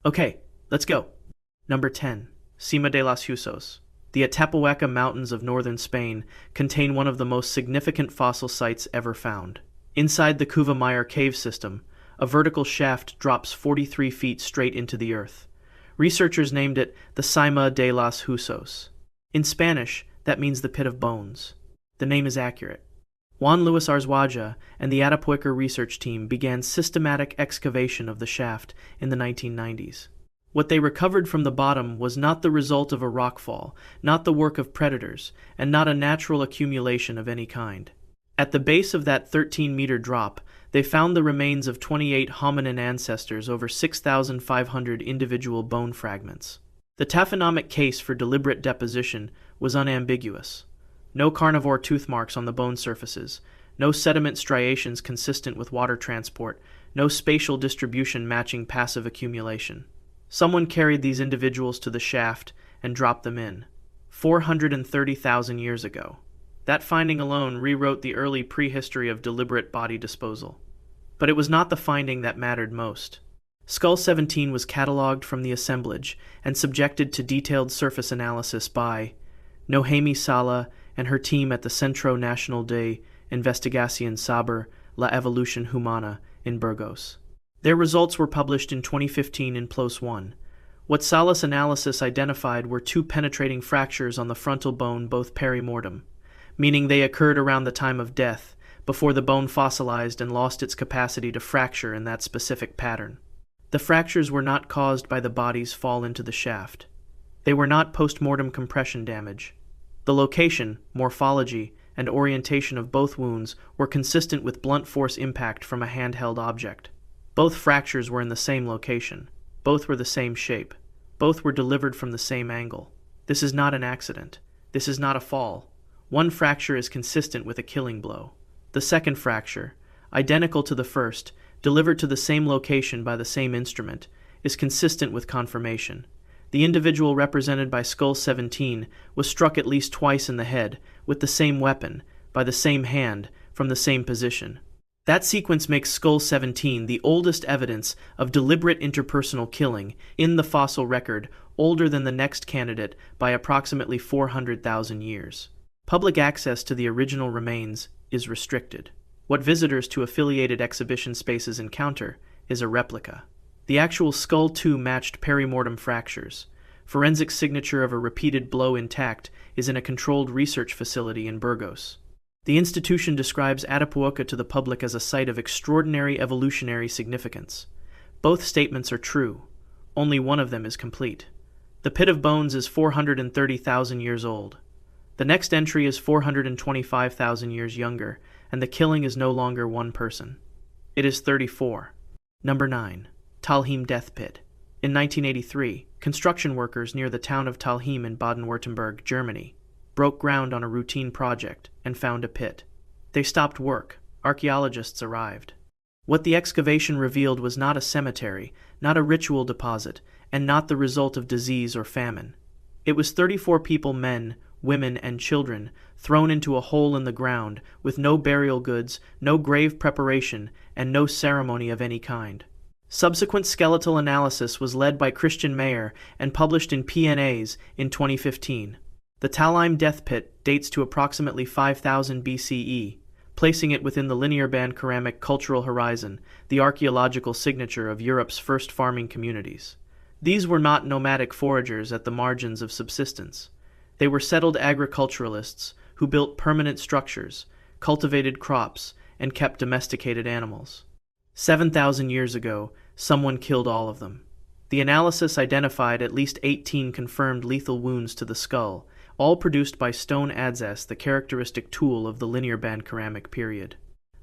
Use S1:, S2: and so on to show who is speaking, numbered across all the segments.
S1: Okay, let's go. Number 10. Cima de los Husos. The Atapuerca Mountains of northern Spain contain one of the most significant fossil sites ever found. Inside the Cuva cave system, a vertical shaft drops 43 feet straight into the earth. Researchers named it the Cima de los Husos. In Spanish, that means the pit of bones. The name is accurate. Juan Luis Arzuaga and the Atapuerca research team began systematic excavation of the shaft in the 1990s. What they recovered from the bottom was not the result of a rockfall, not the work of predators, and not a natural accumulation of any kind. At the base of that 13-meter drop, they found the remains of 28 hominin ancestors over 6,500 individual bone fragments. The taphonomic case for deliberate deposition was unambiguous. No carnivore tooth marks on the bone surfaces, no sediment striations consistent with water transport, no spatial distribution matching passive accumulation. Someone carried these individuals to the shaft and dropped them in, 430,000 years ago. That finding alone rewrote the early prehistory of deliberate body disposal. But it was not the finding that mattered most. Skull 17 was catalogued from the assemblage and subjected to detailed surface analysis by Nohemi Sala and her team at the Centro Nacional de Investigación sobre la Evolución Humana in Burgos. Their results were published in 2015 in PLOS I. What Sala's analysis identified were two penetrating fractures on the frontal bone, both perimortem, meaning they occurred around the time of death, before the bone fossilized and lost its capacity to fracture in that specific pattern. The fractures were not caused by the body's fall into the shaft. They were not post-mortem compression damage. The location, morphology, and orientation of both wounds were consistent with blunt force impact from a handheld object. Both fractures were in the same location. Both were the same shape. Both were delivered from the same angle. This is not an accident. This is not a fall. One fracture is consistent with a killing blow. The second fracture, identical to the first, delivered to the same location by the same instrument, is consistent with confirmation. The individual represented by Skull 17 was struck at least twice in the head, with the same weapon, by the same hand, from the same position. That sequence makes Skull 17 the oldest evidence of deliberate interpersonal killing in the fossil record, older than the next candidate by approximately 400,000 years. Public access to the original remains is restricted. What visitors to affiliated exhibition spaces encounter is a replica. The actual skull 2 matched perimortem fractures. Forensic signature of a repeated blow intact is in a controlled research facility in Burgos. The institution describes Atapuerca to the public as a site of extraordinary evolutionary significance. Both statements are true. Only one of them is complete. The pit of bones is 430,000 years old. The next entry is 425,000 years younger, and the killing is no longer one person. It is 34. Number 9. Talheim Death Pit. In 1983, construction workers near the town of Talheim in Baden-Württemberg, Germany, broke ground on a routine project and found a pit. They stopped work. Archaeologists arrived. What the excavation revealed was not a cemetery, not a ritual deposit, and not the result of disease or famine. It was 34 people, men, women, and children, thrown into a hole in the ground with no burial goods, no grave preparation, and no ceremony of any kind. Subsequent skeletal analysis was led by Christian Mayer and published in PNAs in 2015. The Talheim Death Pit dates to approximately 5000 BCE, placing it within the linear band ceramic cultural horizon, the archaeological signature of Europe's first farming communities. These were not nomadic foragers at the margins of subsistence. They were settled agriculturalists who built permanent structures, cultivated crops, and kept domesticated animals. 7,000 years ago, someone killed all of them. The analysis identified at least 18 confirmed lethal wounds to the skull, all produced by stone adzes, the characteristic tool of the linear band ceramic period.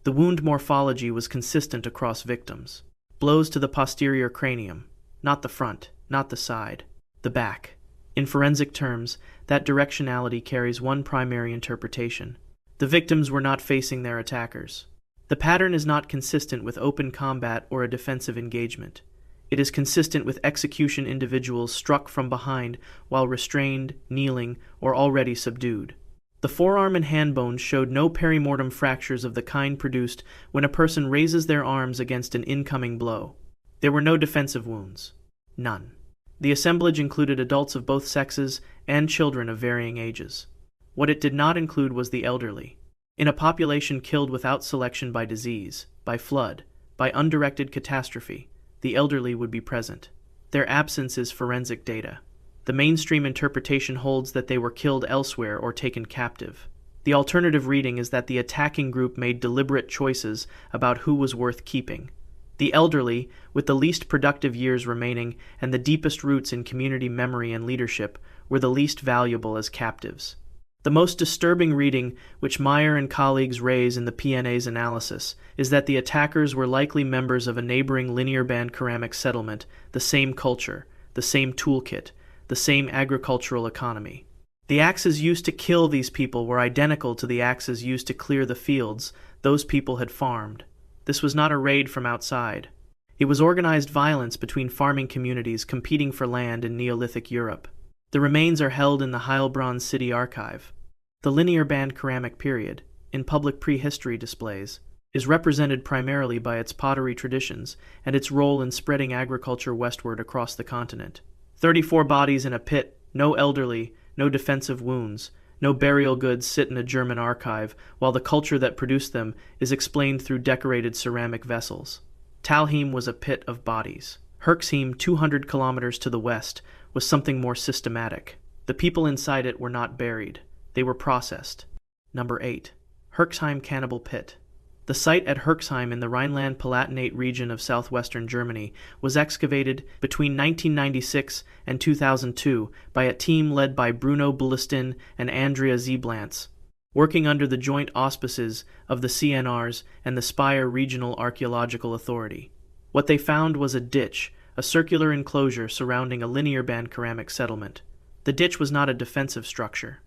S1: The wound morphology was consistent across victims. Blows to the posterior cranium, not the front, not the side, the back. In forensic terms, that directionality carries one primary interpretation. The victims were not facing their attackers. The pattern is not consistent with open combat or a defensive engagement. It is consistent with execution individuals struck from behind while restrained, kneeling, or already subdued. The forearm and hand bones showed no perimortem fractures of the kind produced when a person raises their arms against an incoming blow. There were no defensive wounds. None. The assemblage included adults of both sexes and children of varying ages. What it did not include was the elderly. In a population killed without selection by disease, by flood, by undirected catastrophe, the elderly would be present. Their absence is forensic data. The mainstream interpretation holds that they were killed elsewhere or taken captive. The alternative reading is that the attacking group made deliberate choices about who was worth keeping. The elderly, with the least productive years remaining and the deepest roots in community memory and leadership, were the least valuable as captives. The most disturbing reading, which Meyer and colleagues raise in the PNA's analysis, is that the attackers were likely members of a neighboring linear band ceramic settlement, the same culture, the same toolkit, the same agricultural economy. The axes used to kill these people were identical to the axes used to clear the fields those people had farmed. This was not a raid from outside. It was organized violence between farming communities competing for land in Neolithic Europe. The remains are held in the Heilbronn City Archive. The linear band ceramic period, in public prehistory displays, is represented primarily by its pottery traditions and its role in spreading agriculture westward across the continent. 34 bodies in a pit, no elderly, no defensive wounds, no burial goods sit in a German archive, while the culture that produced them is explained through decorated ceramic vessels. Talheim was a pit of bodies. Herxheim, 200 kilometers to the west, was something more systematic. The people inside it were not buried. They were processed. Number 8. Herxheim Cannibal Pit. The site at Herxheim in the Rhineland-Palatinate region of southwestern Germany was excavated between 1996 and 2002 by a team led by Bruno Bullistin and Andrea Zieblantz, working under the joint auspices of the CNRs and the Speyer Regional Archaeological Authority. What they found was a ditch, a circular enclosure surrounding a linear band ceramic settlement. The ditch was not a defensive structure.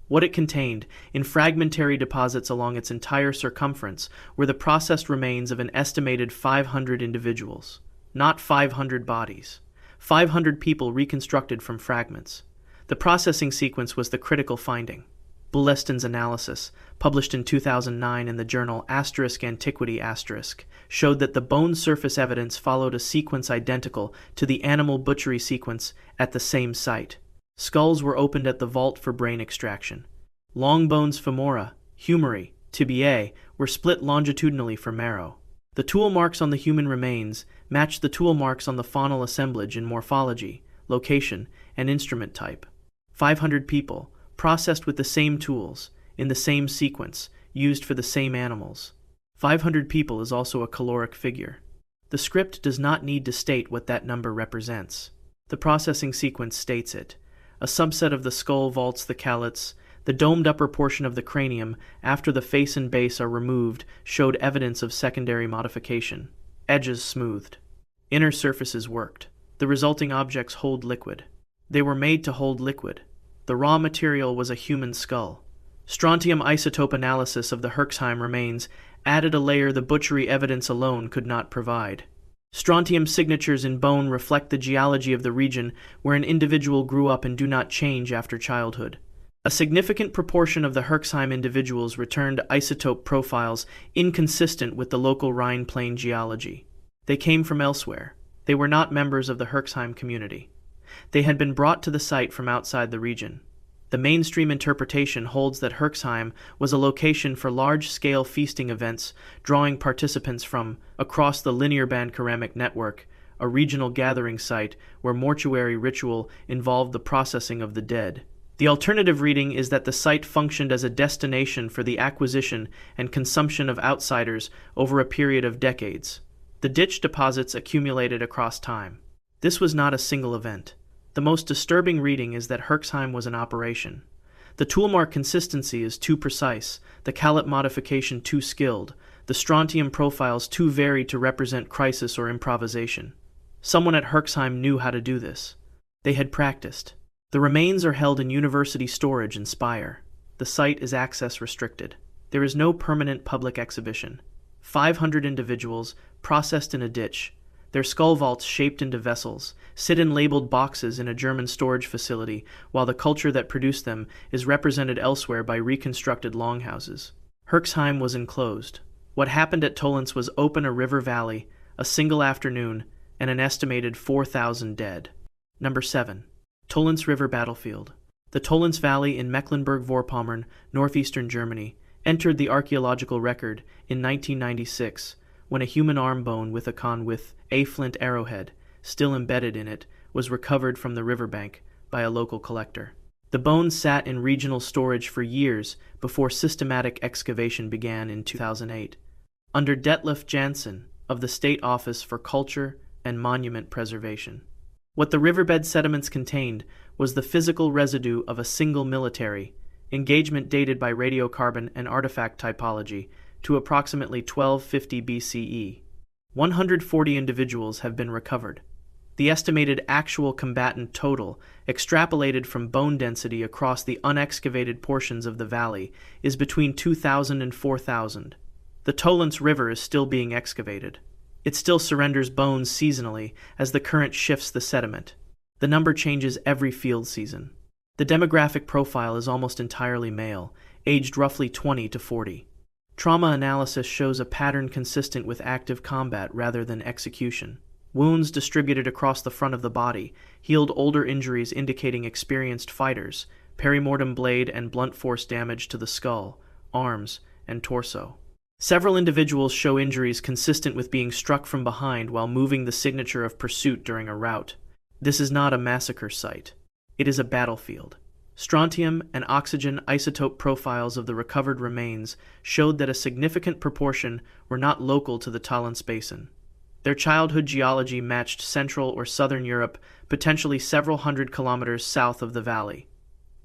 S1: What it contained, in fragmentary deposits along its entire circumference, were the processed remains of an estimated 500 individuals. Not 500 bodies. 500 people reconstructed from fragments. The processing sequence was the critical finding. Bullistin's analysis, published in 2009 in the journal *Antiquity*, showed that the bone surface evidence followed a sequence identical to the animal butchery sequence at the same site. Skulls were opened at the vault for brain extraction. Long bones femora, humeri, tibiae were split longitudinally for marrow. The tool marks on the human remains matched the tool marks on the faunal assemblage in morphology, location, and instrument type. 500 people, processed with the same tools, in the same sequence, used for the same animals. 500 people is also a caloric figure. The script does not need to state what that number represents. The processing sequence states it. A subset of the skull vaults the callets. The domed upper portion of the cranium, after the face and base are removed, showed evidence of secondary modification. Edges smoothed. Inner surfaces worked. The resulting objects hold liquid. They were made to hold liquid. The raw material was a human skull. Strontium isotope analysis of the Herxheim remains added a layer the butchery evidence alone could not provide. Strontium signatures in bone reflect the geology of the region where an individual grew up and do not change after childhood. A significant proportion of the Herxheim individuals returned isotope profiles inconsistent with the local Rhine Plain geology. They came from elsewhere. They were not members of the Herxheim community. They had been brought to the site from outside the region. The mainstream interpretation holds that Herxheim was a location for large-scale feasting events, drawing participants from across the linear band ceramic network, a regional gathering site where mortuary ritual involved the processing of the dead. The alternative reading is that the site functioned as a destination for the acquisition and consumption of outsiders over a period of decades. The ditch deposits accumulated across time. This was not a single event. The most disturbing reading is that Herxheim was an operation. The toolmark consistency is too precise, the callet modification too skilled, the strontium profiles too varied to represent crisis or improvisation. Someone at Herxheim knew how to do this. They had practiced. The remains are held in university storage in Speyer. The site is access restricted. There is no permanent public exhibition. 500 individuals, processed in a ditch. Their skull vaults shaped into vessels, sit in labeled boxes in a German storage facility, while the culture that produced them is represented elsewhere by reconstructed longhouses. Herxheim was enclosed. What happened at Tolentz was open a river valley, a single afternoon, and an estimated 4,000 dead. Number 7. Tollens River Battlefield. The Tollens Valley in Mecklenburg-Vorpommern, northeastern Germany, entered the archaeological record in 1996 when a human arm bone with a flint arrowhead still embedded in it was recovered from the riverbank by a local collector. The bones sat in regional storage for years before systematic excavation began in 2008, under Detlef Janssen of the State Office for Culture and Monument Preservation. What the riverbed sediments contained was the physical residue of a single military engagement dated by radiocarbon and artifact typology to approximately 1250 BCE. 140 individuals have been recovered. The estimated actual combatant total, extrapolated from bone density across the unexcavated portions of the valley, is between 2,000 and 4,000. The Tollens River is still being excavated. It still surrenders bones seasonally as the current shifts the sediment. The number changes every field season. The demographic profile is almost entirely male, aged roughly 20 to 40. Trauma analysis shows a pattern consistent with active combat rather than execution. Wounds distributed across the front of the body healed older injuries indicating experienced fighters, perimortem blade and blunt force damage to the skull, arms, and torso. Several individuals show injuries consistent with being struck from behind while moving the signature of pursuit during a rout. This is not a massacre site. It is a battlefield. Strontium and oxygen isotope profiles of the recovered remains showed that a significant proportion were not local to the Tollens Basin. Their childhood geology matched Central or Southern Europe, potentially several hundred kilometers south of the valley.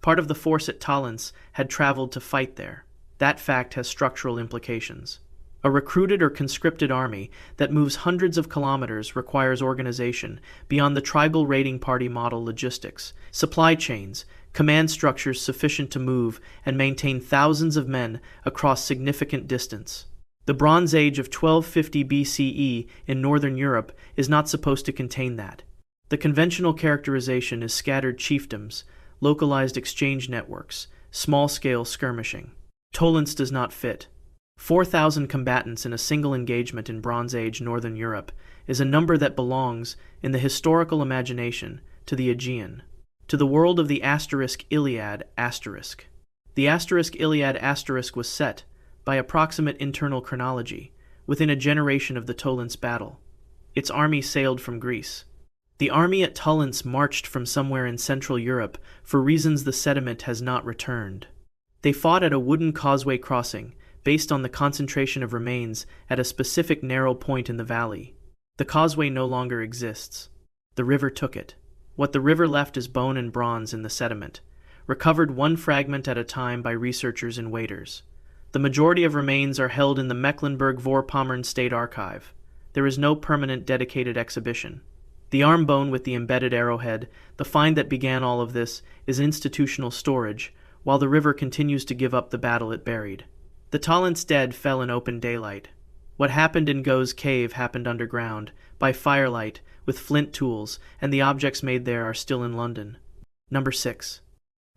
S1: Part of the force at Tollens had traveled to fight there. That fact has structural implications. A recruited or conscripted army that moves hundreds of kilometers requires organization beyond the tribal raiding party model logistics, supply chains, command structures sufficient to move and maintain thousands of men across significant distance. The Bronze Age of 1250 BCE in Northern Europe is not supposed to contain that. The conventional characterization is scattered chiefdoms, localized exchange networks, small-scale skirmishing. Tollens does not fit. 4,000 combatants in a single engagement in Bronze Age Northern Europe is a number that belongs, in the historical imagination, to the Aegean, to the world of the asterisk Iliad asterisk. The asterisk Iliad asterisk was set, by approximate internal chronology, within a generation of the Tollens battle. Its army sailed from Greece. The army at Tollens marched from somewhere in Central Europe for reasons the sediment has not returned. They fought at a wooden causeway crossing, based on the concentration of remains at a specific narrow point in the valley. The causeway no longer exists. The river took it. What the river left is bone and bronze in the sediment, recovered one fragment at a time by researchers and waiters. The majority of remains are held in the Mecklenburg-Vorpommern State Archive. There is no permanent dedicated exhibition. The arm bone with the embedded arrowhead, the find that began all of this, is institutional storage, while the river continues to give up the battle it buried. The Tollens dead fell in open daylight. What happened in Go's Cave happened underground, by firelight, with flint tools, and the objects made there are still in London. Number 6.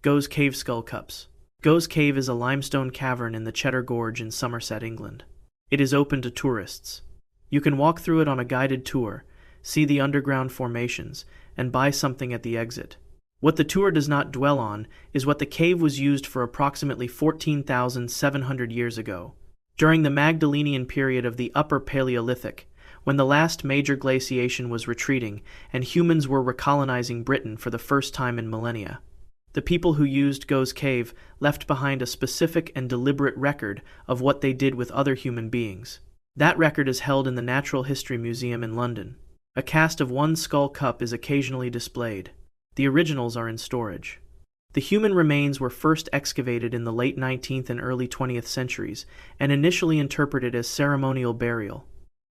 S1: Go's Cave Skull Cups. Go's Cave is a limestone cavern in the Cheddar Gorge in Somerset, England. It is open to tourists. You can walk through it on a guided tour, see the underground formations, and buy something at the exit. What the tour does not dwell on is what the cave was used for approximately 14,700 years ago, during the Magdalenian period of the Upper Paleolithic, when the last major glaciation was retreating and humans were recolonizing Britain for the first time in millennia. The people who used Go's Cave left behind a specific and deliberate record of what they did with other human beings. That record is held in the Natural History Museum in London. A cast of one skull cup is occasionally displayed. The originals are in storage. The human remains were first excavated in the late 19th and early 20th centuries and initially interpreted as ceremonial burial.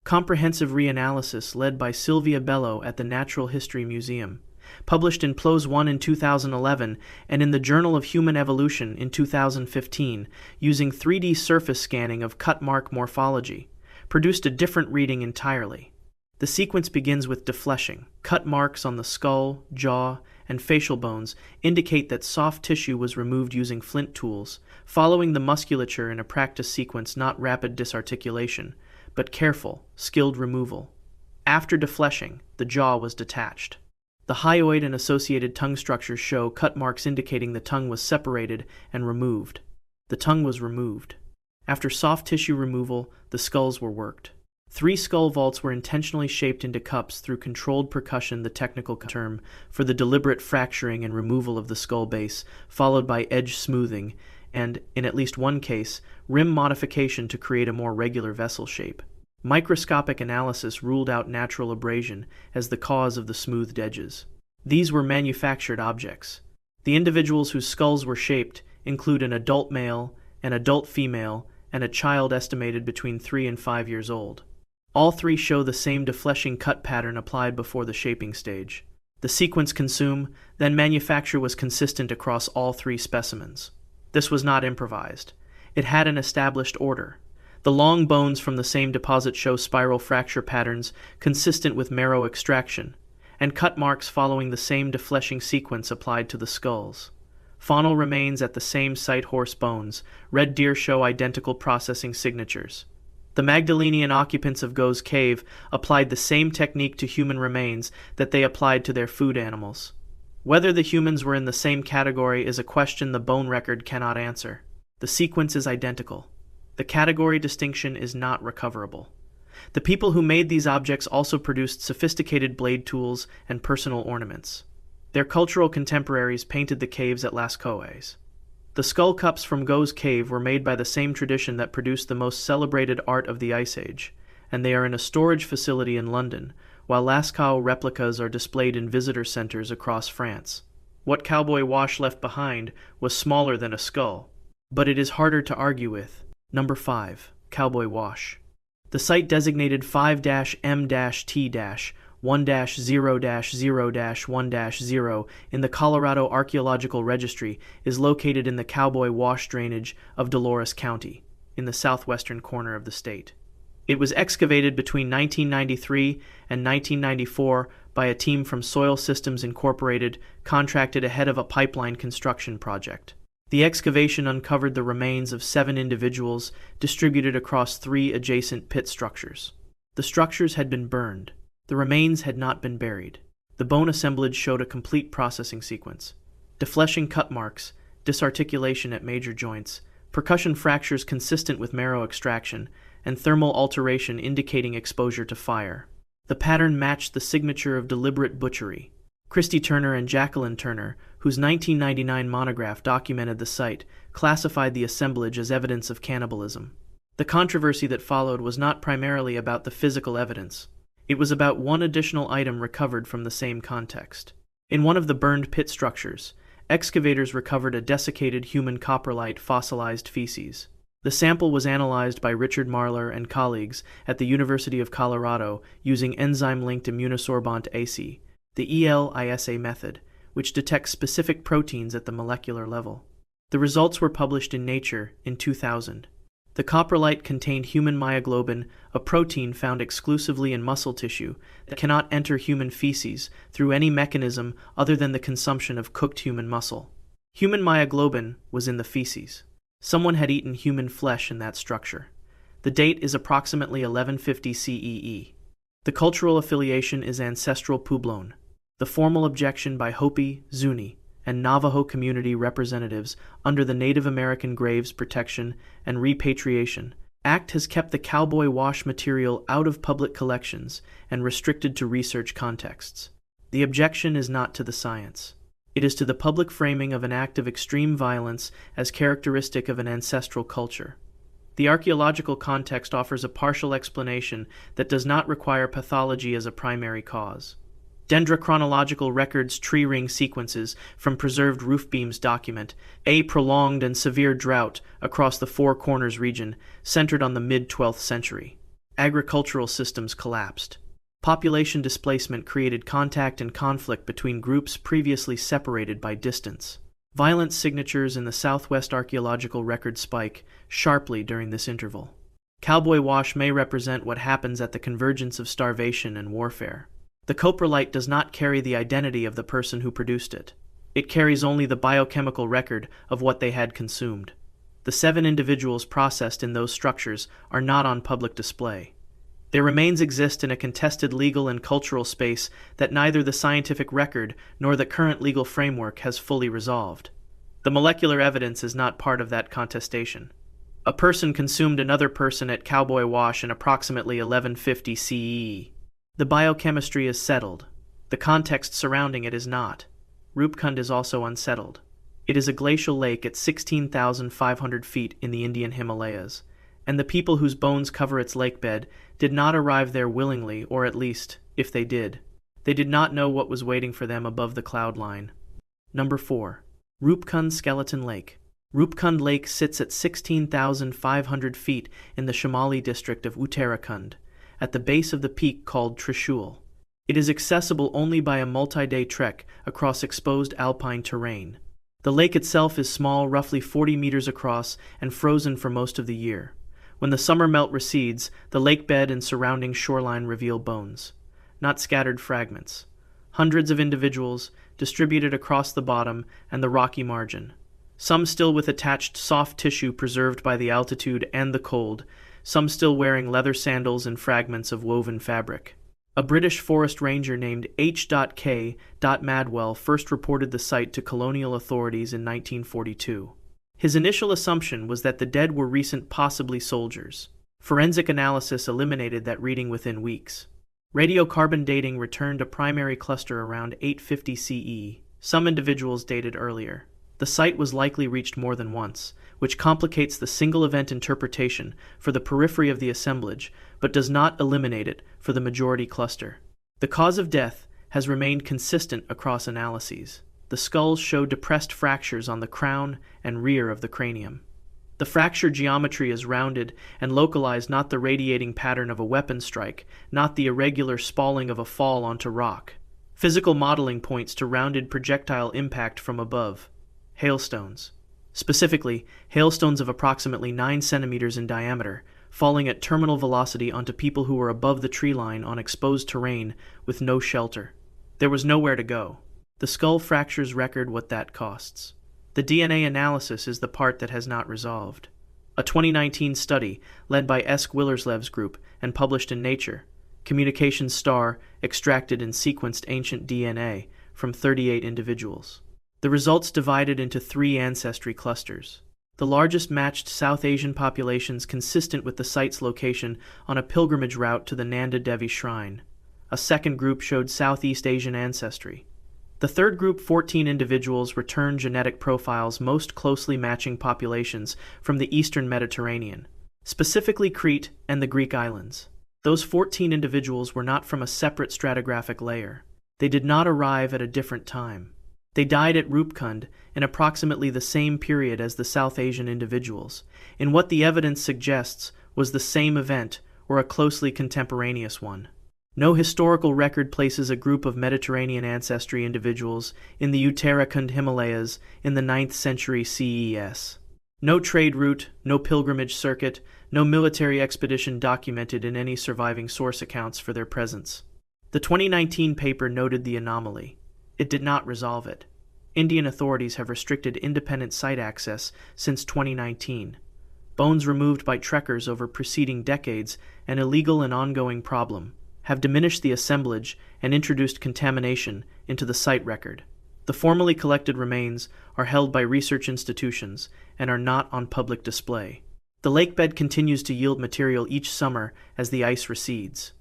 S1: Comprehensive reanalysis led by Sylvia Bello at the Natural History Museum, published in PLOS I in 2011 and in the Journal of Human Evolution in 2015, using 3D surface scanning of cut mark morphology, produced a different reading entirely. The sequence begins with defleshing. Cut marks on the skull, jaw, and facial bones indicate that soft tissue was removed using flint tools, following the musculature in a practice sequence, not rapid disarticulation, but careful, skilled removal. After defleshing, the jaw was detached. The hyoid and associated tongue structures show cut marks indicating the tongue was separated and removed. The tongue was removed. After soft tissue removal, the skulls were worked. 3 skull vaults were intentionally shaped into cups through controlled percussion, the technical term, for the deliberate fracturing and removal of the skull base, followed by edge smoothing, and, in at least one case, rim modification to create a more regular vessel shape. Microscopic analysis ruled out natural abrasion as the cause of the smoothed edges. These were manufactured objects. The individuals whose skulls were shaped include an adult male, an adult female, and a child estimated between 3 and 5 years old. All 3 show the same defleshing cut pattern applied before the shaping stage. The sequence consume, then manufacture was consistent across all 3 specimens. This was not improvised. It had an established order. The long bones from the same deposit show spiral fracture patterns consistent with marrow extraction, and cut marks following the same defleshing sequence applied to the skulls. Faunal remains at the same site. Horse bones, red deer show identical processing signatures. The Magdalenian occupants of Go's cave applied the same technique to human remains that they applied to their food animals. Whether the humans were in the same category is a question the bone record cannot answer. The sequence is identical. The category distinction is not recoverable. The people who made these objects also produced sophisticated blade tools and personal ornaments. Their cultural contemporaries painted the caves at Lascaux. The skull cups from Go's cave were made by the same tradition that produced the most celebrated art of the Ice Age, and they are in a storage facility in London, while Lascaux replicas are displayed in visitor centers across France. What Cowboy Wash left behind was smaller than a skull, but it is harder to argue with. Number 5. Cowboy Wash. The site designated 5-M-T-1-0-0-1-0 in the Colorado Archaeological Registry is located in the Cowboy Wash drainage of Dolores County, in the southwestern corner of the state. It was excavated between 1993 and 1994 by a team from Soil Systems Incorporated, contracted ahead of a pipeline construction project. The excavation uncovered the remains of 7 individuals distributed across 3 adjacent pit structures. The structures had been burned. The remains had not been buried. The bone assemblage showed a complete processing sequence. Defleshing cut marks, disarticulation at major joints, percussion fractures consistent with marrow extraction, and thermal alteration indicating exposure to fire. The pattern matched the signature of deliberate butchery. Christy Turner and Jacqueline Turner, whose 1999 monograph documented the site, classified the assemblage as evidence of cannibalism. The controversy that followed was not primarily about the physical evidence. It was about one additional item recovered from the same context. In one of the burned pit structures, excavators recovered a desiccated human coprolite fossilized feces. The sample was analyzed by Richard Marler and colleagues at the University of Colorado using enzyme-linked immunosorbent assay, the ELISA method, which detects specific proteins at the molecular level. The results were published in Nature in 2000. The coprolite contained human myoglobin, a protein found exclusively in muscle tissue that cannot enter human feces through any mechanism other than the consumption of cooked human muscle. Human myoglobin was in the feces. Someone had eaten human flesh in that structure. The date is approximately 1150 CEE. The cultural affiliation is ancestral Puebloan. The formal objection by Hopi, Zuni, and Navajo community representatives under the Native American Graves Protection and Repatriation Act has kept the Cowboy Wash material out of public collections and restricted to research contexts. The objection is not to the science. It is to the public framing of an act of extreme violence as characteristic of an ancestral culture. The archaeological context offers a partial explanation that does not require pathology as a primary cause. Dendrochronological records tree ring sequences from preserved roof beams document a prolonged and severe drought across the Four Corners region centered on the mid-12th century. Agricultural systems collapsed. Population displacement created contact and conflict between groups previously separated by distance. Violent signatures in the Southwest archaeological record spike sharply during this interval. Cowboy Wash may represent what happens at the convergence of starvation and warfare. The coprolite does not carry the identity of the person who produced it. It carries only the biochemical record of what they had consumed. The 7 individuals processed in those structures are not on public display. Their remains exist in a contested legal and cultural space that neither the scientific record nor the current legal framework has fully resolved. The molecular evidence is not part of that contestation. A person consumed another person at Cowboy Wash in approximately 1150 CE. The biochemistry is settled. The context surrounding it is not. Rupkund is also unsettled. It is a glacial lake at 16,500 feet in the Indian Himalayas, and the people whose bones cover its lakebed did not arrive there willingly, or at least, if they did not know what was waiting for them above the cloud line. Number 4. Rupkund Skeleton Lake. Rupkund Lake sits at 16,500 feet in the Shimali district of Uttarakhand, at the base of the peak called Trishul. It is accessible only by a multi-day trek across exposed alpine terrain. The lake itself is small, roughly 40 meters across, and frozen for most of the year. When the summer melt recedes, the lake bed and surrounding shoreline reveal bones, not scattered fragments. Hundreds of individuals, distributed across the bottom and the rocky margin. Some still with attached soft tissue preserved by the altitude and the cold, some still wearing leather sandals and fragments of woven fabric. A British forest ranger named H.K. Madwell first reported the site to colonial authorities in 1942. His initial assumption was that the dead were recent, possibly soldiers. Forensic analysis eliminated that reading within weeks. Radiocarbon dating returned a primary cluster around 850 CE. Some individuals dated earlier. The site was likely reached more than once, which complicates the single-event interpretation for the periphery of the assemblage, but does not eliminate it for the majority cluster. The cause of death has remained consistent across analyses. The skulls show depressed fractures on the crown and rear of the cranium. The fracture geometry is rounded and localized, not the radiating pattern of a weapon strike, not the irregular spalling of a fall onto rock. Physical modeling points to rounded projectile impact from above. Hailstones. Specifically, hailstones of approximately 9 centimeters in diameter, falling at terminal velocity onto people who were above the tree line on exposed terrain with no shelter. There was nowhere to go. The skull fractures record what that costs. The DNA analysis is the part that has not resolved. A 2019 study, led by S. Willerslev's group and published in Nature, Communications Star, extracted and sequenced ancient DNA from 38 individuals. The results divided into 3 ancestry clusters. The largest matched South Asian populations consistent with the site's location on a pilgrimage route to the Nanda Devi shrine. A second group showed Southeast Asian ancestry. The third group, 14 individuals, returned genetic profiles most closely matching populations from the Eastern Mediterranean, specifically Crete and the Greek islands. Those 14 individuals were not from a separate stratigraphic layer. They did not arrive at a different time. They died at Rupkund in approximately the same period as the South Asian individuals, in what the evidence suggests was the same event or a closely contemporaneous one. No historical record places a group of Mediterranean ancestry individuals in the Uttarakhand Himalayas in the 9th century CES. No trade route, no pilgrimage circuit, no military expedition documented in any surviving source accounts for their presence. The 2019 paper noted the anomaly. It did not resolve it. Indian authorities have restricted independent site access since 2019. Bones removed by trekkers over preceding decades, an illegal and ongoing problem, have diminished the assemblage and introduced contamination into the site record. The formally collected remains are held by research institutions and are not on public display. The lakebed continues to yield material each summer as the ice recedes.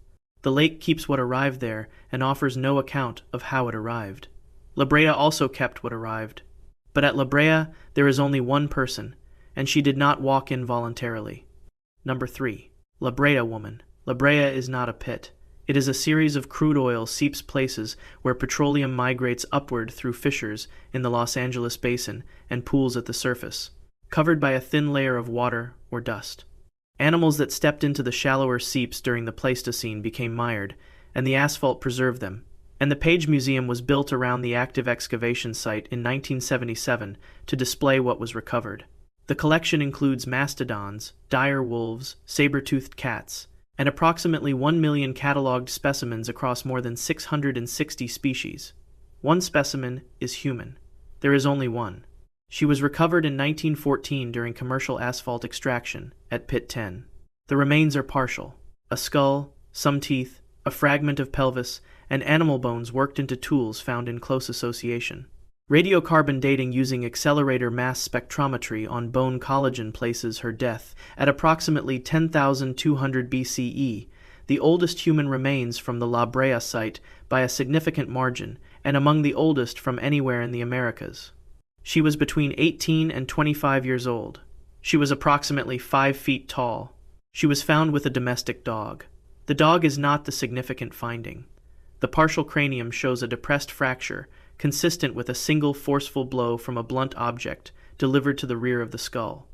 S1: The lake keeps what arrived there and offers no account of how it arrived. La Brea also kept what arrived. But at La Brea, there is only one person, and she did not walk in voluntarily. Number 3. La Brea Woman. La Brea is not a pit. It is a series of crude oil seeps places where petroleum migrates upward through fissures in the Los Angeles basin and pools at the surface, covered by a thin layer of water or dust. Animals that stepped into the shallower seeps during the Pleistocene became mired, and the asphalt preserved them, and the Page Museum was built around the active excavation site in 1977 to display what was recovered. The collection includes mastodons, dire wolves, saber-toothed cats, and approximately 1 million catalogued specimens across more than 660 species. One specimen is human. There is only one. She was recovered in 1914 during commercial asphalt extraction at Pit 10. The remains are partial. A skull, some teeth, a fragment of pelvis, and animal bones worked into tools found in close association. Radiocarbon dating using accelerator mass spectrometry on bone collagen places her death at approximately 10,200 BCE, the oldest human remains from the La Brea site by a significant margin, and among the oldest from anywhere in the Americas. She was between 18 and 25 years old. She was approximately 5 feet tall. She was found with a domestic dog. The dog is not the significant finding. The partial cranium shows a depressed fracture, consistent with a single forceful blow from a blunt object delivered to the rear of the skull.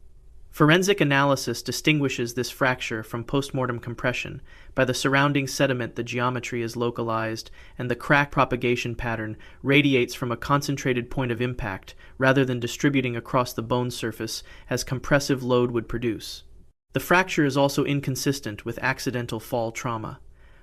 S1: Forensic analysis distinguishes this fracture from postmortem compression by the surrounding sediment. The geometry is localized, and the crack propagation pattern radiates from a concentrated point of impact rather than distributing across the bone surface as compressive load would produce. The fracture is also inconsistent with accidental fall trauma.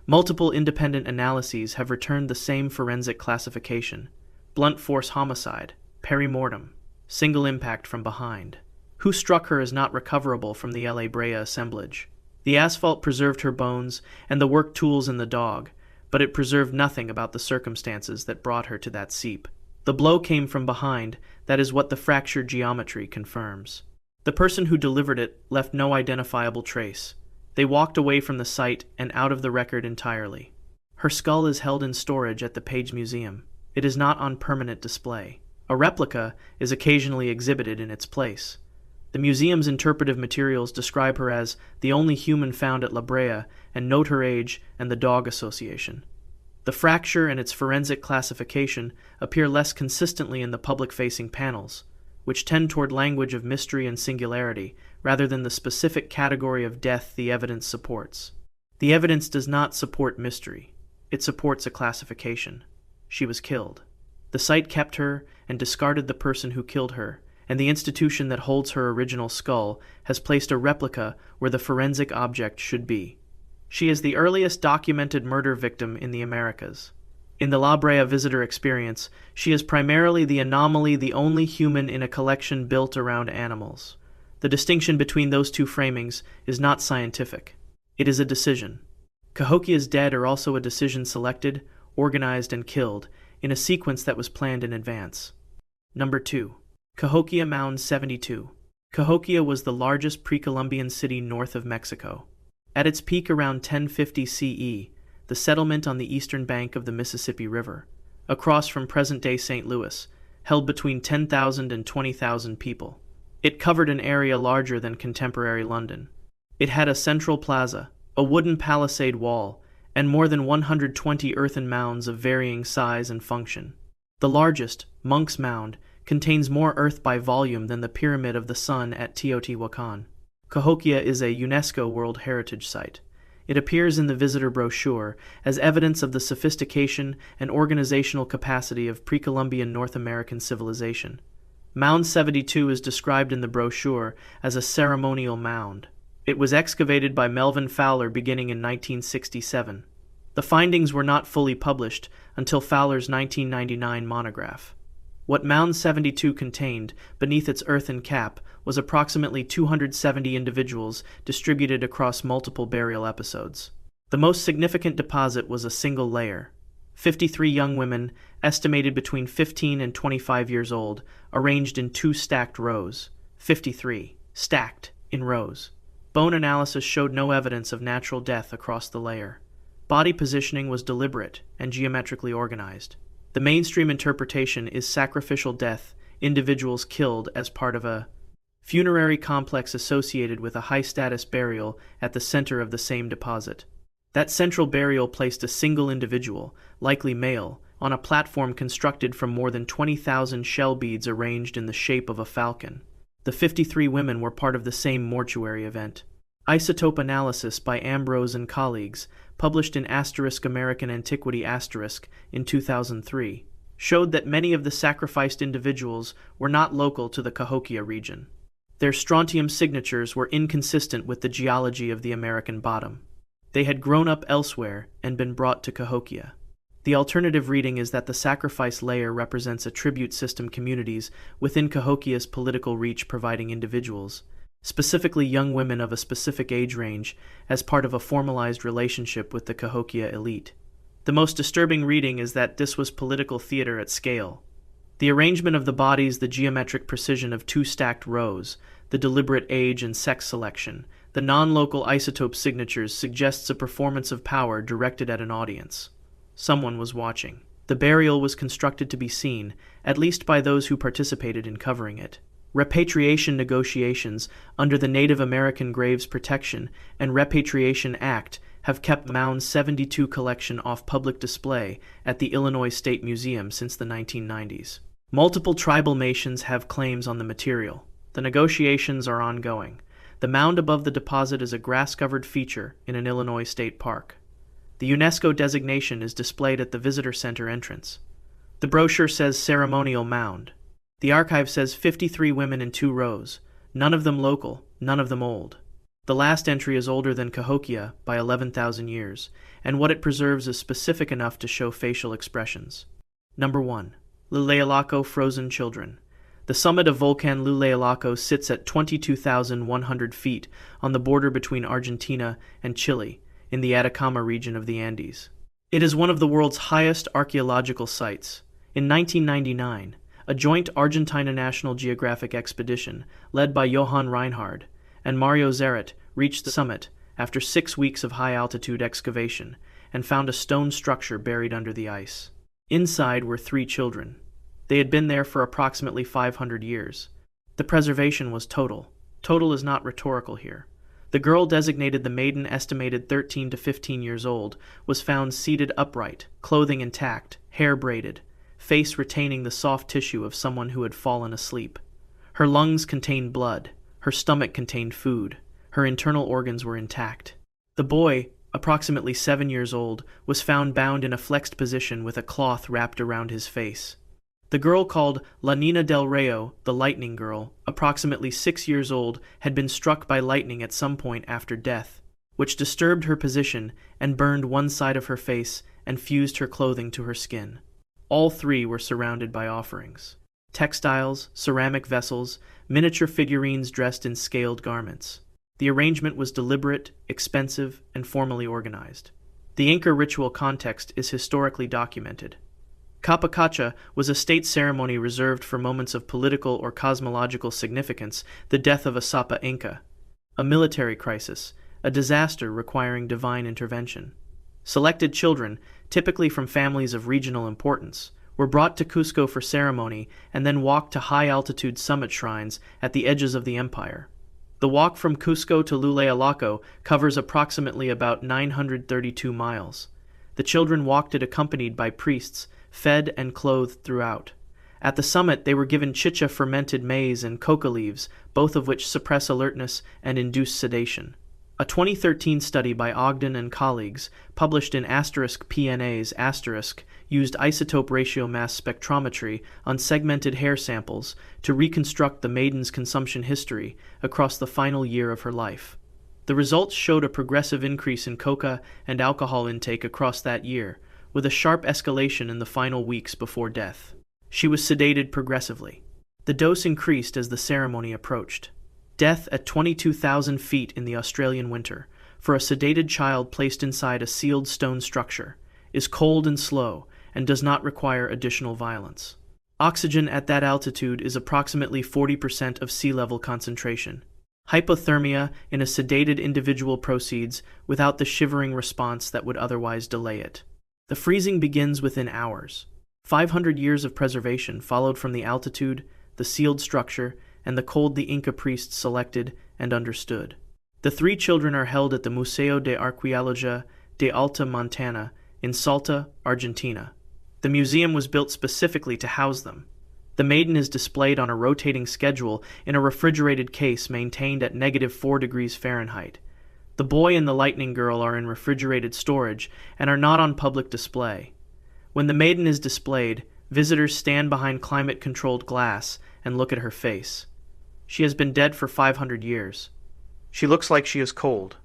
S1: Multiple independent analyses have returned the same forensic classification: blunt force homicide, perimortem, single impact from behind. Who struck her is not recoverable from the La Brea assemblage. The asphalt preserved her bones and the work tools in the dog, but it preserved nothing about the circumstances that brought her to that seep. The blow came from behind. That is what the fracture geometry confirms. The person who delivered it left no identifiable trace. They walked away from the site and out of the record entirely. Her skull is held in storage at the Page Museum. It is not on permanent display. A replica is occasionally exhibited in its place. The museum's interpretive materials describe her as the only human found at La Brea and note her age and the dog association. The fracture and its forensic classification appear less consistently in the public-facing panels, which tend toward language of mystery and singularity rather than the specific category of death the evidence supports. The evidence does not support mystery. It supports a classification. She was killed. The site kept her and discarded the person who killed her, and the institution that holds her original skull has placed a replica where the forensic object should be. She is the earliest documented murder victim in the Americas. In the La Brea visitor experience, she is primarily the anomaly, the only human in a collection built around animals. The distinction between those two framings is not scientific. It is a decision. Cahokia's dead are also a decision selected, organized, and killed in a sequence that was planned in advance. Number 2. Cahokia Mound 72. Cahokia was the largest pre-Columbian city north of Mexico. At its peak around 1050 CE, the settlement on the eastern bank of the Mississippi River, across from present-day St. Louis, held between 10,000 and 20,000 people. It covered an area larger than contemporary London. It had a central plaza, a wooden palisade wall, and more than 120 earthen mounds of varying size and function. The largest, Monk's Mound, contains more earth by volume than the Pyramid of the Sun at Teotihuacan. Cahokia is a UNESCO World Heritage Site. It appears in the visitor brochure as evidence of the sophistication and organizational capacity of pre-Columbian North American civilization. Mound 72 is described in the brochure as a ceremonial mound. It was excavated by Melvin Fowler beginning in 1967. The findings were not fully published until Fowler's 1999 monograph. What Mound 72 contained, beneath its earthen cap, was approximately 270 individuals distributed across multiple burial episodes. The most significant deposit was a single layer. 53 young women, estimated between 15 and 25 years old, arranged in 2 stacked rows. 53, stacked, in rows. Bone analysis showed no evidence of natural death across the layer. Body positioning was deliberate and geometrically organized. The mainstream interpretation is sacrificial death, individuals killed as part of a funerary complex associated with a high-status burial at the center of the same deposit. That central burial placed a single individual, likely male, on a platform constructed from more than 20,000 shell beads arranged in the shape of a falcon. The 53 women were part of the same mortuary event. Isotope analysis by Ambrose and colleagues, published in American Antiquity in 2003, showed that many of the sacrificed individuals were not local to the Cahokia region. Their strontium signatures were inconsistent with the geology of the American bottom. They had grown up elsewhere and been brought to Cahokia. The alternative reading is that the sacrifice layer represents a tribute system communities within Cahokia's political reach, providing individuals, specifically young women of a specific age range, as part of a formalized relationship with the Cahokia elite. The most disturbing reading is that this was political theater at scale. The arrangement of the bodies, the geometric precision of two stacked rows, the deliberate age and sex selection, the non-local isotope signatures suggests a performance of power directed at an audience. Someone was watching. The burial was constructed to be seen, at least by those who participated in covering it. Repatriation negotiations under the Native American Graves Protection and Repatriation Act have kept Mound 72 collection off public display at the Illinois State Museum since the 1990s. Multiple tribal nations have claims on the material. The negotiations are ongoing. The mound above the deposit is a grass-covered feature in an Illinois state park. The UNESCO designation is displayed at the visitor center entrance. The brochure says ceremonial mound. The archive says 53 women in 2 rows, none of them local, none of them old. The last entry is older than Cahokia by 11,000 years, and what it preserves is specific enough to show facial expressions. Number 1. Luleyalaco Frozen Children. The summit of Volcan Luleyalaco sits at 22,100 feet on the border between Argentina and Chile, in the Atacama region of the Andes. It is one of the world's highest archaeological sites. In 1999, a joint Argentina National Geographic expedition, led by Johann Reinhard and Mario Zeret, reached the summit after 6 weeks of high-altitude excavation and found a stone structure buried under the ice. Inside were 3 children. They had been there for approximately 500 years. The preservation was total. Total is not rhetorical here. The girl, designated the maiden, estimated 13 to 15 years old, was found seated upright, clothing intact, hair braided, face retaining the soft tissue of someone who had fallen asleep. Her lungs contained blood. Her stomach contained food. Her internal organs were intact. The boy, approximately 7 years old, was found bound in a flexed position with a cloth wrapped around his face. The girl, called La Nina del Rayo, the lightning girl, approximately 6 years old, had been struck by lightning at some point after death, which disturbed her position and burned one side of her face and fused her clothing to her skin. All 3 were surrounded by offerings: textiles, ceramic vessels, miniature figurines dressed in scaled garments. The arrangement was deliberate, expensive, and formally organized. The Inca ritual context is historically documented. Capacacha was a state ceremony reserved for moments of political or cosmological significance, the death of a Sapa Inca, a military crisis, a disaster requiring divine intervention. Selected children, typically from families of regional importance, were brought to Cusco for ceremony and then walked to high-altitude summit shrines at the edges of the empire. The walk from Cusco to Luleyalaco covers approximately about 932 miles. The children walked it accompanied by priests, fed and clothed throughout. At the summit, they were given chicha fermented maize and coca leaves, both of which suppress alertness and induce sedation. A 2013 study by Ogden and colleagues, published in *PNAs*, used isotope ratio mass spectrometry on segmented hair samples to reconstruct the maiden's consumption history across the final year of her life. The results showed a progressive increase in coca and alcohol intake across that year, with a sharp escalation in the final weeks before death. She was sedated progressively. The dose increased as the ceremony approached. Death at 22,000 feet in the Australian winter, for a sedated child placed inside a sealed stone structure, is cold and slow and does not require additional violence. Oxygen at that altitude is approximately 40% of sea level concentration. Hypothermia in a sedated individual proceeds without the shivering response that would otherwise delay it. The freezing begins within hours. 500 years of preservation followed from the altitude, the sealed structure, and the cold the Inca priests selected and understood. The 3 children are held at the Museo de Arqueología de Alta Montana in Salta, Argentina. The museum was built specifically to house them. The maiden is displayed on a rotating schedule in a refrigerated case maintained at -4 degrees Fahrenheit. The boy and the lightning girl are in refrigerated storage and are not on public display. When the maiden is displayed, visitors stand behind climate-controlled glass and look at her face. She has been dead for 500 years. She looks like she is cold.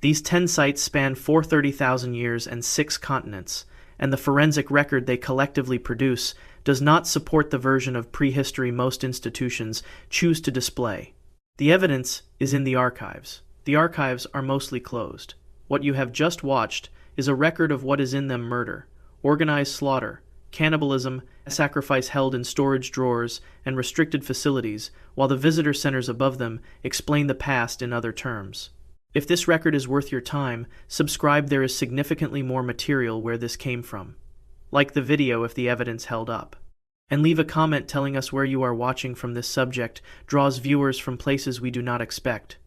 S1: These 10 sites span 430,000 years and 6 continents, and the forensic record they collectively produce does not support the version of prehistory most institutions choose to display. The evidence is in the archives. The archives are mostly closed. What you have just watched is a record of what is in them: murder, organized slaughter, cannibalism, sacrifice held in storage drawers and restricted facilities, while the visitor centers above them explain the past in other terms. If this record is worth your time, subscribe. There is significantly more material where this came from. Like the video if the evidence held up. And leave a comment telling us where you are watching from. This subject draws viewers from places we do not expect.